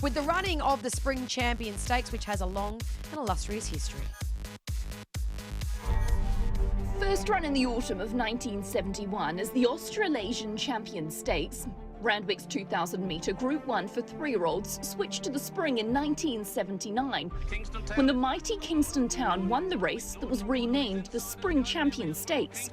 with the running of the Spring Champion Stakes, which has a long and illustrious history. First run in the autumn of 1971 as the Australasian Champion Stakes. Randwick's 2,000-metre Group 1 for 3-year-olds switched to the Spring in 1979 when the mighty Kingston Town won the race that was renamed the Spring Champion Stakes.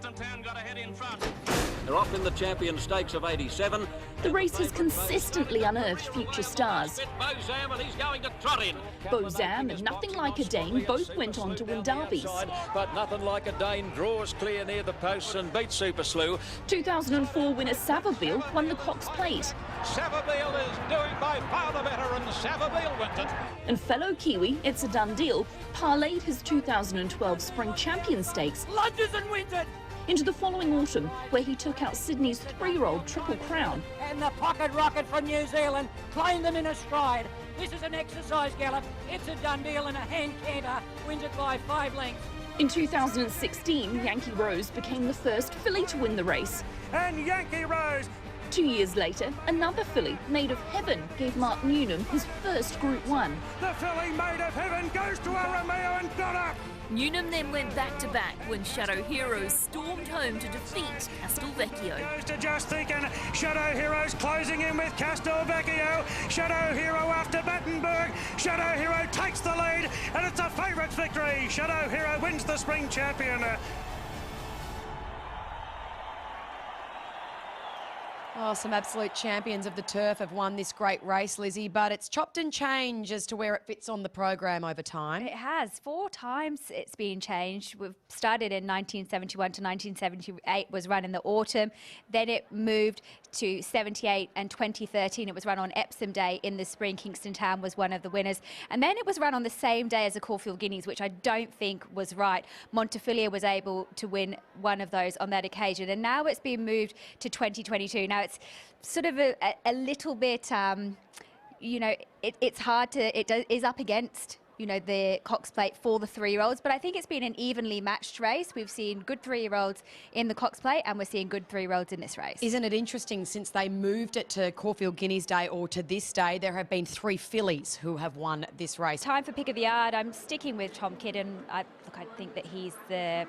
They're off in the Champion Stakes of 87. The race has consistently unearthed future stars. Bozam, and he's going to trot in. Bozam and Nothing Like a Dane both went on to win derbies. But Nothing Like a Dane draws clear near the posts and beats Super Slew. 2004 winner Savabeel won the Cox Plate. Savabeel is doing by far the better, and Savabeel wins it. And fellow Kiwi, It's a Done Deal, parlayed his 2012 Spring Champion Stakes lunges and wins it into the following autumn, where he took out Sydney's 3-year-old Triple Crown. and the pocket rocket from New Zealand claimed them in a stride. This is an exercise gallop. It's a done deal, and a hand canter wins it by 5 lengths. In 2016, Yankee Rose became the first filly to win the race. And Yankee Rose. 2 years later, another filly, Made of Heaven, gave Mark Newnham his first Group 1. The filly Made of Heaven goes to a Romeo and got up. Newnham then went back-to-back when Shadow Heroes stormed home to defeat Castelvecchio. Goes to Just Thinking. Shadow Heroes closing in with Castelvecchio. Shadow Hero after Battenberg. Shadow Hero takes the lead, and it's a favourite's victory. Shadow Hero wins the Spring Champion. Oh, some absolute champions of the turf have won this great race, Lizzie, but it's chopped and changed as to where it fits on the program over time. It has. 4 times it's been changed. We've started in 1971 to 1978, was run in the autumn. Then it moved to 78 and 2013. It was run on Epsom Day in the spring. Kingston Town was one of the winners. And then it was run on the same day as the Caulfield Guineas, which I don't think was right. Montefilia was able to win one of those on that occasion. And now it's been moved to 2022. Now it's sort of a little bit, you know, it's hard to, it is up against, you know, the Cox Plate for the 3-year-olds, but I think it's been an evenly matched race. We've seen good 3-year-olds in the Cox Plate, and we're seeing good 3-year-olds in this race. Isn't it interesting, since they moved it to Caulfield Guineas Day or to this day, there have been 3 fillies who have won this race. Time for pick of the yard. I'm sticking with Tom Kidden. I think that he's the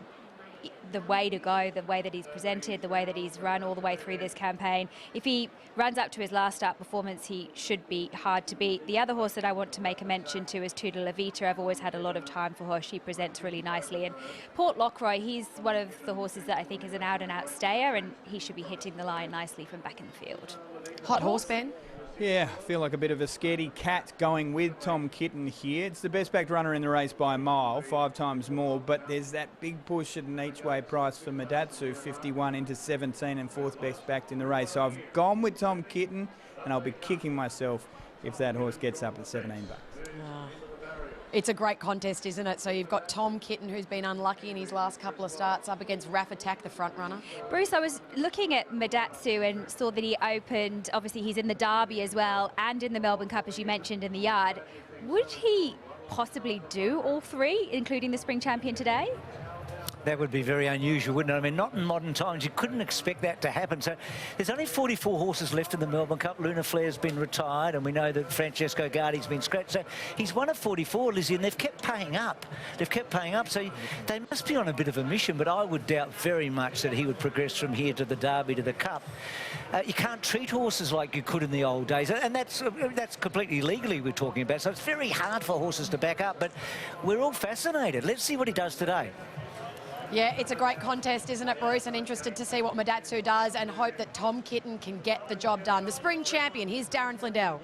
way to go, the way that he's presented, the way that he's run all the way through this campaign. If he runs up to his last start performance, he should be hard to beat. The other horse that I want to make a mention to is Tuda La Vita. I've always had a lot of time for her. She presents really nicely. And Port Lockroy, he's one of the horses that I think is an out-and-out stayer, and he should be hitting the line nicely from back in the field. Hot horse, Ben? Yeah, I feel like a bit of a scaredy cat going with Tom Kitten here. It's the best backed runner in the race by a mile, 5 times more, but there's that big push at an each-way price for Madatsu, 51 into 17 and 4th best backed in the race. So I've gone with Tom Kitten, and I'll be kicking myself if that horse gets up at 17 bucks. It's a great contest, isn't it? So you've got Tom Kitten, who's been unlucky in his last couple of starts, up against Raff Attack, the front runner. Bruce, I was looking at Madatsu and saw that he opened, obviously he's in the Derby as well, and in the Melbourne Cup, as you mentioned, in the yard. Would he possibly do all 3, including the Spring Champion today? That would be very unusual, wouldn't it? I mean, not in modern times. You couldn't expect that to happen. So there's only 44 horses left in the Melbourne Cup. Luna Flair's been retired, and we know that Francesco Guardi's been scratched. So he's one of 44, Lizzie, and they've kept paying up. They've kept paying up, so they must be on a bit of a mission, but I would doubt very much that he would progress from here to the Derby to the Cup. You can't treat horses like you could in the old days, and that's completely legally we're talking about, so it's very hard for horses to back up, but we're all fascinated. Let's see what he does today. Yeah, it's a great contest, isn't it, Bruce? And interested to see what Madatsu does, and hope that Tom Kitten can get the job done. The Spring Champion, here's Darren Flindell.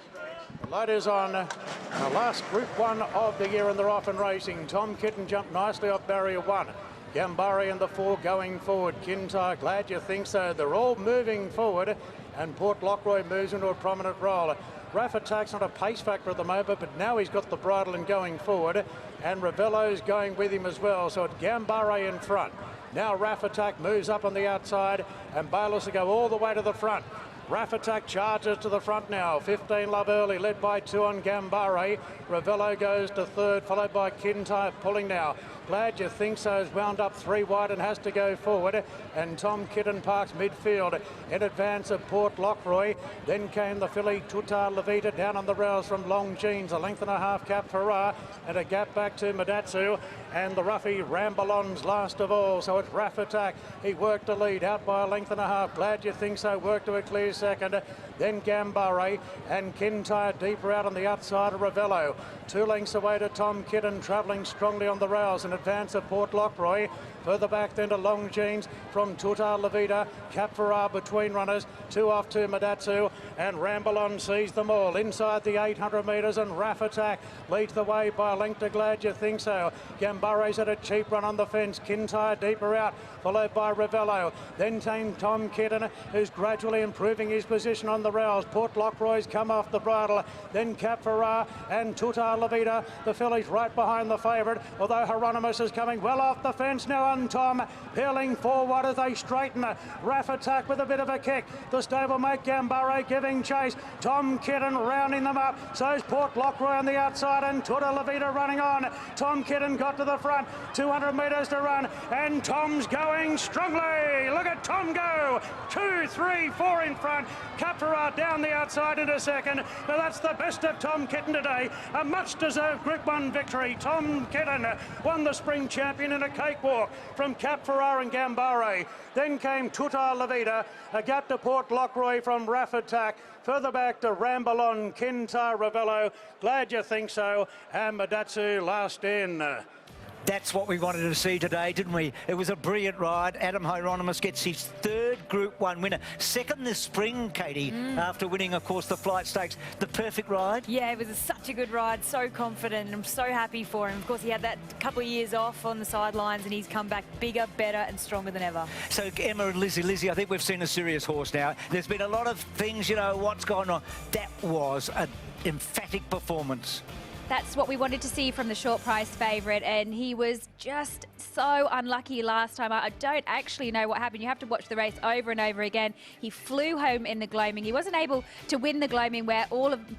The light is on the last Group 1 of the year, and they're off and racing. Tom Kitten jumped nicely off barrier 1. Gambari in the 4 going forward. Kintyre, glad you think so. They're all moving forward, and Port Lockroy moves into a prominent role. Raff Attack's not a pace factor at the moment, but now he's got the bridle and going forward, and Ravello's going with him as well, so it's Gambare in front. Now Raff Attack moves up on the outside, and Bayless will go all the way to the front. Raff Attack charges to the front now. 15 Love Early, led by 2 on Gambare. Ravello goes to 3rd, followed by Kintyre, pulling now. Glad You Think So is wound up 3 wide and has to go forward. And Tom Kitten parks midfield in advance of Port Lockroy. Then came the filly Tutar Levita down on the rails from Long Jeans, a length and a half Cap Ferrar, and a gap back to Madatsu. And the roughie Rambalon's last of all. So it's Raff Attack. He worked to lead out by a length and a half. Glad You Think So worked to a clear second. Then Gambare and Kintyre deeper out on the outside of Ravello. 2 lengths away to Tom Kitten, travelling strongly on the rails in advance of Port Lockroy. Further back then to Long Jeans from Tutar Levita. Cap Ferrar between runners. 2 off to Madatsu, and Rambalon sees them all inside the 800 metres, and Raff Attack leads the way by a length to Glad You Think So. Gambare's at a cheap run on the fence. Kintyre deeper out, followed by Ravello. Then came Tom Kitten, who's gradually improving his position on the rails. Port Lockroy's come off the bridle. Then Cap Ferrar and Tutar Levita. The filly's right behind the favourite, although Hieronymus is coming well off the fence now, and Tom peeling forward as they straighten. Raff Attack with a bit of a kick. The stablemate Gambare giving chase. Tom Kitten rounding them up. So's Port Lockroy on the outside, and Tutar Levita running on. Tom Kitten got to the front. 200 metres to run, and Tom's going strongly. Look at Tom go. 2, 3, 4 in front. Cap Ferrar down the outside into second. Now that's the best of Tom Kitten today. A much-deserved Group 1 victory. Tom Kitten won the Spring Champion in a cakewalk from Cap Ferrar and Gambare. Then came Tutar Levita, a gap to Port Lockroy from Raff Attack. Further back to Rambalon, Kintyre, Ravello, Glad You Think So, and Madatsu last in. That's what we wanted to see today, didn't we? It was a brilliant ride. Adam Hieronymus gets his 3rd Group 1 winner. 2nd this spring, Katie, after winning, of course, the Flight Stakes. The perfect ride. Yeah, it was such a good ride, so confident, and I'm so happy for him. Of course, he had that couple of years off on the sidelines, and he's come back bigger, better, and stronger than ever. So, Emma and Lizzie, I think we've seen a serious horse now. There's been a lot of things, you know, what's going on. That was an emphatic performance. That's what we wanted to see from the short price favourite, and he was just so unlucky last time. I don't actually know what happened. You have to watch the race over and over again. He flew home in the gloaming. He wasn't able to win the gloaming, where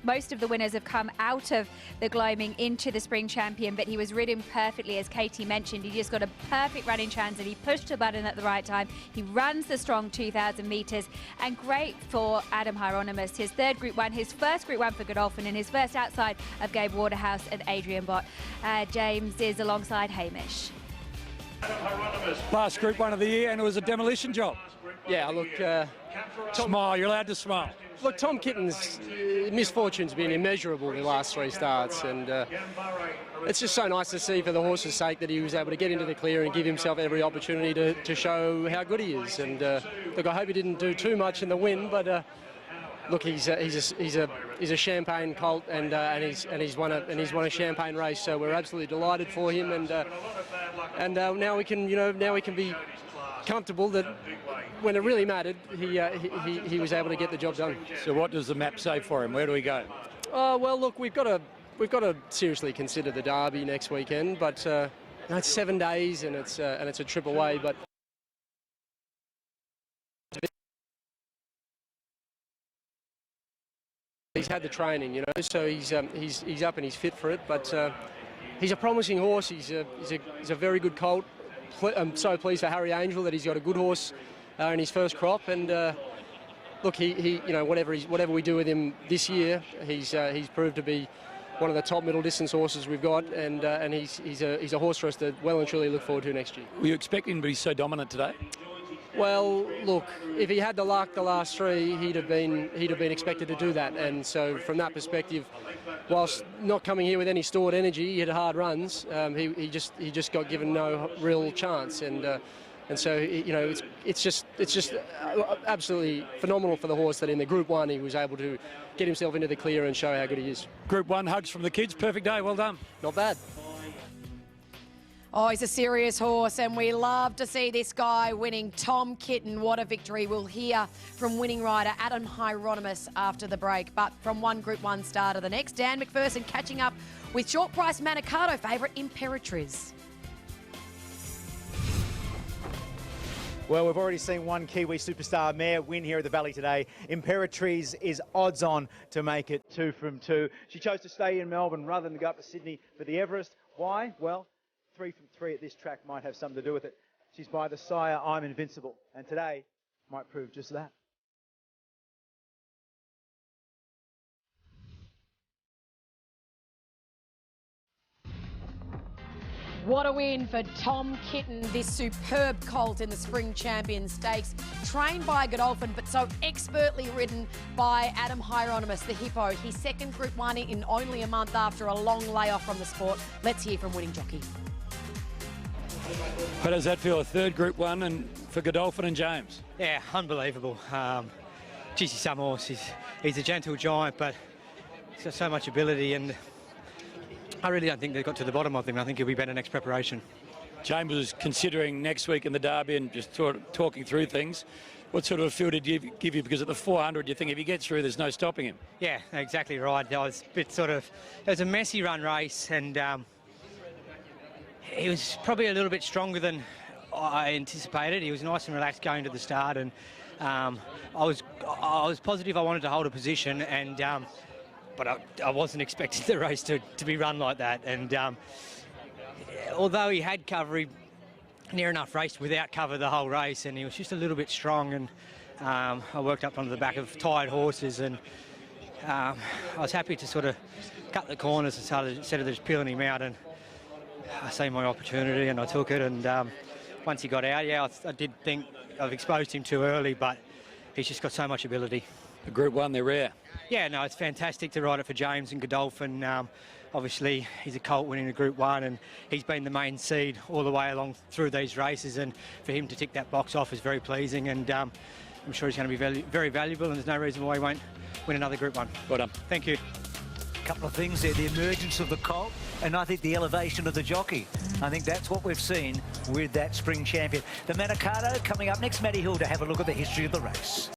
most of the winners have come out of the gloaming into the Spring Champion, but he was ridden perfectly, as Katie mentioned. He just got a perfect run in transit. He pushed the button at the right time. He runs the strong 2,000 metres, and great for Adam Hieronymus. His 3rd Group 1, his 1st Group 1 for Godolphin, and his first outside of Gabe Waterhouse and Adrian Bott. James is alongside Hamish. Last Group 1 of the year, and it was a demolition job. Yeah, look, Smile, you're allowed to smile. look, Tom Kitten's misfortune's been immeasurable the last 3 starts, and it's just so nice to see, for the horse's sake, that he was able to get into the clear and give himself every opportunity to show how good he is. And look, I hope he didn't do too much in the win, but look, he's a champagne colt, and he's won a champagne race, so we're absolutely delighted for him, and now we can be comfortable that when it really mattered, he was able to get the job done. So what does the map say for him? Where do we go? Well, look, we've got to seriously consider the Derby next weekend, but it's 7 days and it's a trip away, but. He's had the training, so he's up and he's fit for it. But he's a promising horse. He's a very good colt. I'm so pleased for Harry Angel that he's got a good horse in his first crop. And look, he whatever we do with him this year, he's proved to be one of the top middle distance horses we've got, and he's a horse for us to well and truly look forward to next year. Were you expecting him to be so dominant today? Well, look, if he had the luck the last 3, he'd have been expected to do that. And so, from that perspective, whilst not coming here with any stored energy, he had hard runs. He just got given no real chance. And so, it's just absolutely phenomenal for the horse that in the Group 1 he was able to get himself into the clear and show how good he is. Group 1, hugs from the kids. Perfect day. Well done. Not bad. Oh, he's a serious horse, and we love to see this guy winning. Tom Kitten, what a victory. We'll hear from winning rider Adam Hieronymus after the break. But from one Group 1 star to the next, Dan McPherson catching up with short price Manicato favourite Imperatriz. Well, we've already seen one Kiwi superstar mare win here at the Valley today. Imperatriz is odds on to make it 2 from 2. She chose to stay in Melbourne rather than go up to Sydney for the Everest. Why? Well, 3 from 3 at this track might have something to do with it. She's by the sire I'm Invincible, and today might prove just that. What a win for Tom Kitten, this superb colt in the Spring Champion Stakes. Trained by Godolphin, but so expertly ridden by Adam Hieronymus, the hippo. His second Group 1 in only a month after a long layoff from the sport. Let's hear from winning jockey. How does that feel, a third Group 1 and for Godolphin and James? Yeah, unbelievable. Geez, he's some horse. He's a gentle giant, but he's got so much ability, and I really don't think they got to the bottom of him. I think he'll be better next preparation. James was considering next week in the Derby and just talking through things. What sort of a feel did you give you? Because at the 400, you think if you get through, there's no stopping him. Yeah, exactly right. I was a bit it was a messy run race, and he was probably a little bit stronger than I anticipated. He was nice and relaxed going to the start, and I was positive I wanted to hold a position, and but I wasn't expecting the race to be run like that. And although he had cover, he near enough raced without cover the whole race, and he was just a little bit strong. And I worked up onto the back of tired horses, and I was happy to sort of cut the corners instead of just peeling him out. And I seen my opportunity, and I took it. And once he got out, yeah, I did think I've exposed him too early, but he's just got so much ability. The Group 1, they're rare. Yeah, no, it's fantastic to ride it for James and Godolphin. Obviously, he's a colt winning a Group 1, and he's been the main seed all the way along through these races, and for him to tick that box off is very pleasing, and I'm sure he's going to be very valuable, and there's no reason why he won't win another Group 1. Well done. Thank you. A couple of things there, the emergence of the colt, and I think the elevation of the jockey. I think that's what we've seen with that Spring Champion. The Manikato coming up next. Matty Hill to have a look at the history of the race.